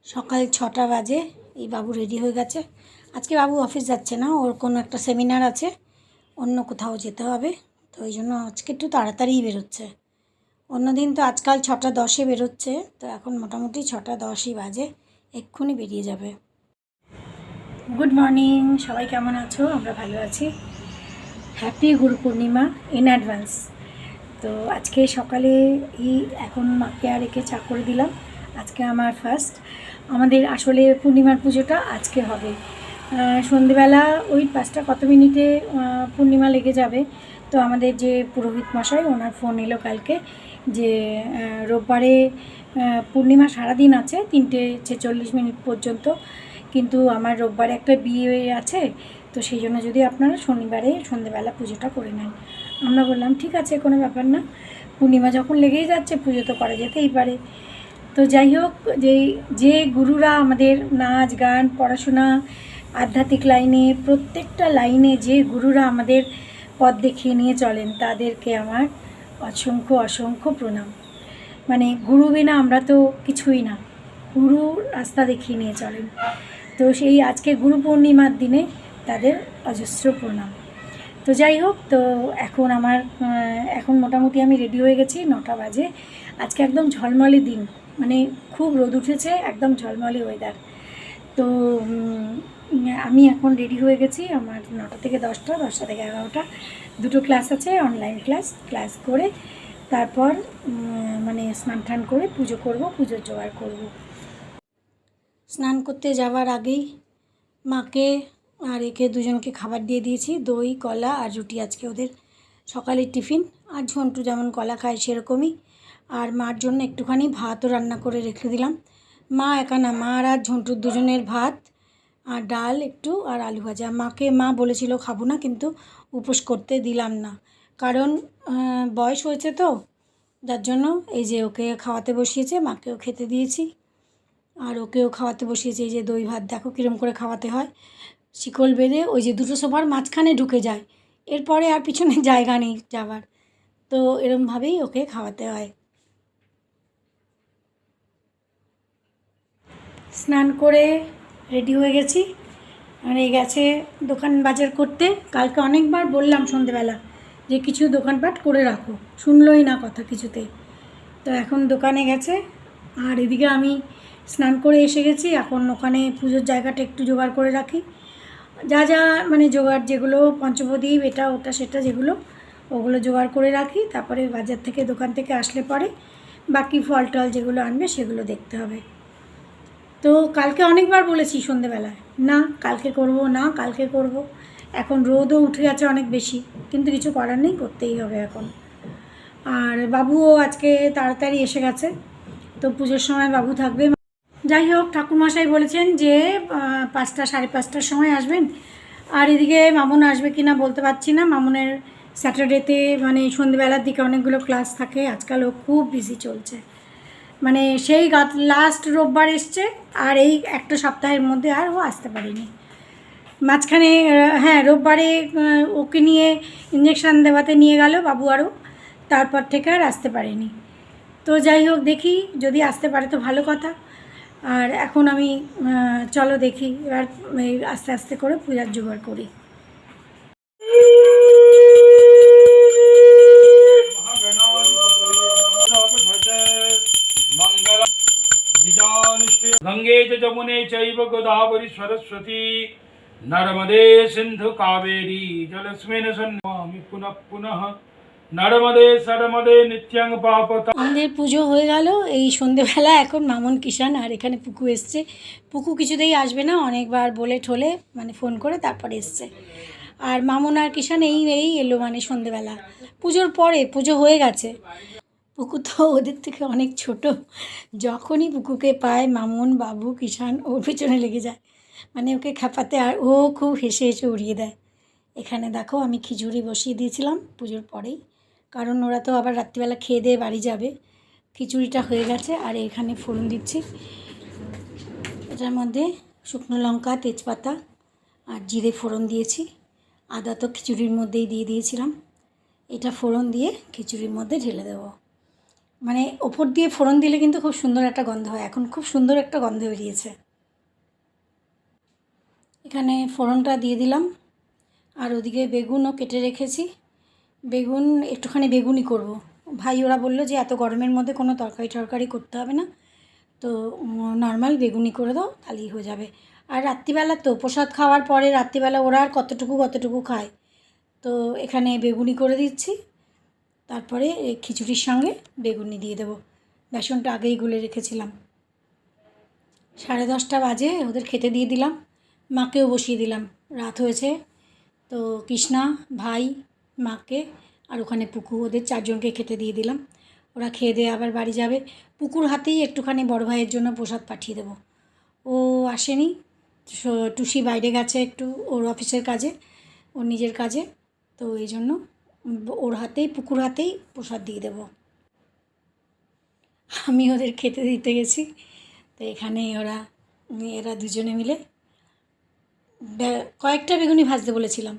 সকাল 6টা বাজে। এই বাবু রেডি হয়ে গেছে। আজকে বাবু অফিস যাচ্ছে না, ওর কোনো একটা সেমিনার আছে, অন্য কোথাও যেতে হবে, তো ওই জন্য আজকে একটু তাড়াতাড়িই বেরোচ্ছে। অন্যদিন তো আজকাল 6টা 10-এ বেরোচ্ছে, তো এখন মোটামুটি 6টা 10ই বাজে, এক্ষুনি বেরিয়ে যাবে। গুড মর্নিং, সবাই কেমন আছো? আমরা ভালো আছি। Happy Guru Purnima in advance. তো আজকে সকালে এখন মাকে আর একে চা করে দিলাম। আজকে আমার ফার্স্ট, আমাদের আসলে পূর্ণিমার পুজোটা আজকে হবে। সন্ধেবেলা ওই 5টা কত মিনিটে পূর্ণিমা লেগে যাবে। তো আমাদের যে পুরোহিত মশাই, ওনার ফোন এলো কালকে যে রোববারে পূর্ণিমা সারাদিন আছে, 3:46 পর্যন্ত, কিন্তু আমার রোববারে একটা বিয়ে আছে, তো সেই জন্য যদি আপনারা শনিবারে সন্ধেবেলা পুজোটা করে নেন। আমরা বললাম ঠিক আছে, কোনো ব্যাপার না, পূর্ণিমা যখন লেগেই যাচ্ছে পুজো তো করা যেতেই পারে। তো যাই হোক, যে গুরুরা আমাদের নাচ গান পড়াশোনা আধ্যাত্মিক লাইনে প্রত্যেকটা লাইনে যে গুরুরা আমাদের পথ দেখিয়ে নিয়ে চলেন, তাদেরকে আমার অসংখ্য অসংখ্য প্রণাম। মানে গুরু বিনা আমরা তো কিছুই না, গুরু রাস্তা দেখিয়ে নিয়ে চলেন। তো সেই আজকে গুরু পূর্ণিমার দিনে তাদের অজস্র প্রণাম। তো যাই হোক, তো এখন মোটামুটি আমি রেডি হয়ে গেছি, 9টা বাজে। আজকে একদম ঝলমলে দিন, মানে খুব রোদ উঠেছে, একদম ঝলমলে ওয়েদার। তো আমি এখন রেডি হয়ে গেছি। আমার 9টা থেকে 10টা, 10টা থেকে 11টা দুটো ক্লাস আছে, অনলাইন ক্লাস করে তারপর মানে স্নান টান করে পুজো করব, পুজোর জোগাড় করব। স্নান করতে যাওয়ার আগেই মাকে আর একে দুজনকে খাবার দিয়ে দিয়েছি, দই কলা আর রুটি আজকে ওদের সকালের টিফিন। আর ঝন্টু যেমন কলা খায় সেরকমই। আর মার জন্য একটুখানি ভাতও রান্না করে রেখে দিলাম। মা একা না, মা আর ঝন্টুর দুজনের ভাত আর ডাল একটু আর আলু ভাজা। মা বলেছিল খাবো না, কিন্তু উপোস করতে দিলাম না, কারণ বয়স হয়েছে তো, যার জন্য এই যে ওকে খাওয়াতে বসিয়েছে, মাকেও খেতে দিয়েছি আর ওকেও খাওয়াতে বসিয়েছে। এই যে দই ভাত দেখো কীরকম করে খাওয়াতে হয়, শিকল বেঁধে ওই যে দুটো সোফার মাঝখানে ঢুকে যায়, এরপরে আর পিছনে জায়গা নেই যাওয়ার, তো এরমভাবেই ওকে খাওয়াতে হয়। স্নান করে রেডি হয়ে গেছি, আর এই গেছে দোকান বাজার করতে। কালকে অনেকবার বললাম সন্ধেবেলা যে কিছু দোকানপাট করে রাখো, শুনলই না কথা কিছুতেই। তো এখন দোকানে গেছে, আর এদিকে আমি স্নান করে এসে গেছি। এখন ওখানে পুজোর জায়গাটা একটু জোগাড় করে রাখি, যা যা মানে জোগাড়, যেগুলো পঞ্চপ্রদীপ এটা ওটা সেটা যেগুলো, ওগুলো জোগাড় করে রাখি। তারপরে বাজার থেকে দোকান থেকে আসলে পরে বাকি ফল টল যেগুলো আনবে সেগুলো দেখতে হবে। তো কালকে অনেকবার বলেছি সন্ধেবেলায়, না কালকে করব, না কালকে করব। এখন রোদও উঠে গেছে অনেক বেশি, কিন্তু কিছু করার নেই, করতেই হবে এখন। আর বাবুও আজকে তাড়াতাড়ি এসে গেছে, তো পুজোর সময় বাবু থাকবে। যাই হোক, ঠাকুরমশাই বলেছেন যে 5টা 5:30টার সময় আসবেন। আর এদিকে মামুন আসবে কি না বলতে পারছি না। মামুনের স্যাটারডেতে মানে সন্ধ্যেবেলার দিকে অনেকগুলো ক্লাস থাকে, আজকাল ও খুব বিজি চলছে। মানে সেই লাস্ট রোববার এসছে, আর এই একটা সপ্তাহের মধ্যে আর ও আসতে পারেনি। মাঝখানে হ্যাঁ রোববারে ওকে নিয়ে ইঞ্জেকশান দেওয়াতে নিয়ে গেল বাবু, আরও তারপর থেকে আর আসতে পারেনি। তো যাই হোক, দেখি যদি আসতে পারে তো ভালো কথা। আর এখন আমি চলো দেখি এবার আস্তে আস্তে করে পূজার জোগাড় করি। গঙ্গে চ যমুনে চৈব গোদাবরী সরস্বতী নর্মদে সিন্ধু কাবেরী জলস্মিন সন্নামি পুনঃ পুনঃ নর্মদে সরমদে নিত্যং পাপত। আমাদের পুজো হয়ে গেল এই সন্ধেবেলা। এখন মামুন কিষান আর এখানে পুকু এসছে। পুকু কিছুতেই আসবে না, অনেকবার বলে ঠলে মানে ফোন করে তারপর এসছে। আর মামুন আর কিষান এই এলো মানে সন্ধেবেলা, পুজোর পরে, পুজো হয়ে গেছে। পুকু তো ওদের থেকে অনেক ছোট, যখনই পুকুকে পায় মামুন বাবু কিষান ওর পিছনে লেগে যায়, মানে ওকে খেপাতে, আর ও খুব হেসে হেসে উড়িয়ে দেয়। এখানে দেখো আমি খিচুড়ি বসিয়ে দিয়েছিলাম পুজোর পরেই, কারণ ওরা তো আবার রাত্রিবেলা খেয়ে দিয়ে বাড়ি যাবে। খিচুড়িটা হয়ে গেছে, আর এখানে ফোড়ন দিচ্ছি। এটার মধ্যে শুকনো লঙ্কা তেজপাতা আর জিরে ফোড়ন দিয়েছি, আদা তো খিচুড়ির মধ্যেই দিয়ে দিয়েছিলাম। এটা ফোড়ন দিয়ে খিচুড়ির মধ্যে ঢেলে দেবো। মানে ওপর দিয়ে ফোড়ন দিলে কিন্তু খুব সুন্দর একটা গন্ধ হয়। এখন খুব সুন্দর একটা গন্ধ বেরিয়েছে। এখানে ফোড়নটা দিয়ে দিলাম, আর ওদিকে বেগুনও কেটে রেখেছি। বেগুন একটুখানি বেগুনি করব। ভাই ওরা বললো যে এত গরমের মধ্যে কোনো তরকারি করতে হবে না, তো নর্মাল বেগুনি করে দাও, তাহলেই হয়ে যাবে। আর রাত্রিবেলা তো প্রসাদ খাওয়ার পরে রাত্রিবেলা ওরা আর কতটুকু খায়, তো এখানে বেগুনি করে দিচ্ছি। তারপরে খিচুড়ির সঙ্গে বেগুনি দিয়ে দেবো। বেসনটা আগেই গুলে রেখেছিলাম। 10:30 বাজে, ওদের খেতে দিয়ে দিলাম, মাকেও বসিয়ে দিলাম, রাত হয়েছে। তো কৃষ্ণা, ভাই, মাকে আর ওখানে পুকু, ওদের 4 জনকে খেতে দিয়ে দিলাম। ওরা খেয়ে দিয়ে আবার বাড়ি যাবে। পুকুর হাতেই একটুখানি বড় ভাইয়ের জন্য প্রসাদ পাঠিয়ে দেবো। ও আসেনি, টুসি বাইরে গেছে একটু ওর অফিসের কাজে, ওর নিজের কাজে, তো এই জন্য ওর হাতেই, পুকুর হাতেই প্রসাদ দিয়ে দেবো। আমি ওদের খেতে দিতে গেছি, তো এখানে এরা দুজনে মিলে কয়েকটা বেগুনি ভাজতে বলেছিলাম।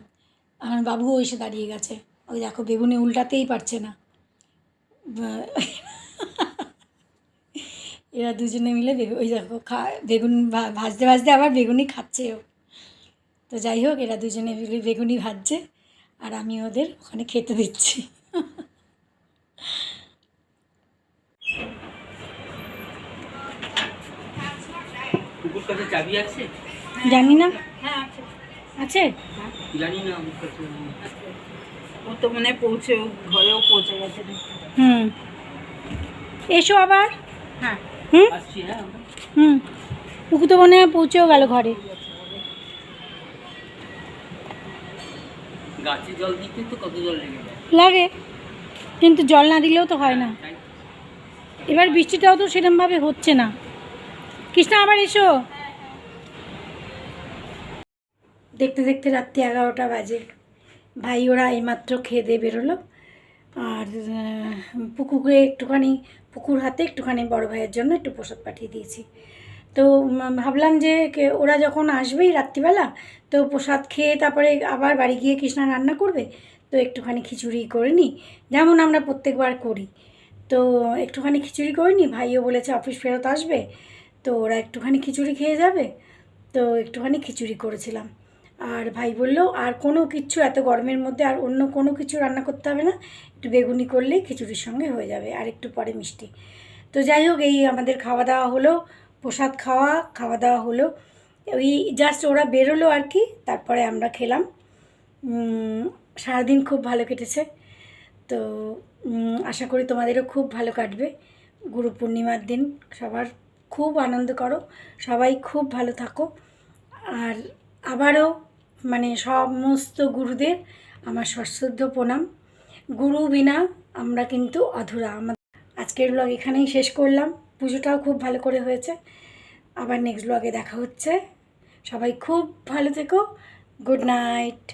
আমার বাবুও এসে দাঁড়িয়ে গেছে, ওই দেখো বেগুনি উল্টাতেই পারছে না। এরা দুজনে মিলে ওই দেখো বেগুন ভাজতে ভাজতে আবার বেগুনি খাচ্ছেও। তো যাই হোক, এরা দুজনে মিলে বেগুনি ভাজছে, আর আমি ওদের ওখানে খেতে দিচ্ছি। কুকুর কাছে চাবি আছে? জানি না, হ্যাঁ আছে। জানি না আমার কাছে। ও তো মনে হয় ঘরেও পৌঁছে গেছে। হুম, এসো আবার। হ্যাঁ আসছি, হ্যাঁ আমরা। পুকু তো মনে হয় পৌঁছেও গেল ঘরে। গাছে জল দিতে তো কত জল লেগে যায়। লাগে, কিন্তু জল না দিলেও তো হয় না। এবার বৃষ্টিটাও তো সেরকমভাবে হচ্ছে না। কৃষ্ণা আবার এসো। দেখতে দেখতে রাত্রি 11টা বাজে। ভাই ওরা এইমাত্র খেয়ে দিয়ে বেরোলো, আর পুকুকে একটুখানি, পুকুর হাতে একটুখানি বড় ভাইয়ের জন্য একটু প্রসাদ পাঠিয়ে দিয়েছি। তো ভাবলাম যে ওরা যখন আসবেই রাত্রিবেলা, তো প্রসাদ খেয়ে তারপরে আবার বাড়ি গিয়ে কৃষ্ণা রান্না করবে, তো একটুখানি খিচুড়ি করে নিই, যেমন আমরা প্রত্যেকবার করি। তো একটুখানি খিচুড়ি করে নিই, ভাইও বলেছে অফিস ফেরত আসবে, তো ওরা একটুখানি খিচুড়ি খেয়ে যাবে, তো একটুখানি খিচুড়ি করেছিলাম। আর ভাই বললো আর কোনো কিচ্ছু এত গরমের মধ্যে আর অন্য কোনো কিছু রান্না করতে হবে না, একটু বেগুনি করলেই খিচুড়ির সঙ্গে হয়ে যাবে, আর একটু পরে মিষ্টি। তো যাই হোক, এই আমাদের খাওয়া দাওয়া হলো, প্রসাদ খাওয়া দাওয়া হলো, ওই জাস্ট ওরা বেরোলো আর কি, তারপরে আমরা খেলাম। সারাদিন খুব ভালো কেটেছে। তো আশা করি তোমাদেরও খুব ভালো কাটবে। গুরু পূর্ণিমার দিন সবার খুব আনন্দ করো, সবাই খুব ভালো থাকো। আর আবারও মানে সমস্ত গুরুদের আমার সশ্রদ্ধ প্রণাম। গুরু বিনা আমরা কিন্তু অধুরা। আজকের ব্লগ এখানেই শেষ করলাম। পুজোটাও খুব ভালো করে হয়েছে। আবার নেক্সট ব্লগে দেখা হচ্ছে। সবাই খুব ভালো থেকো। Good night.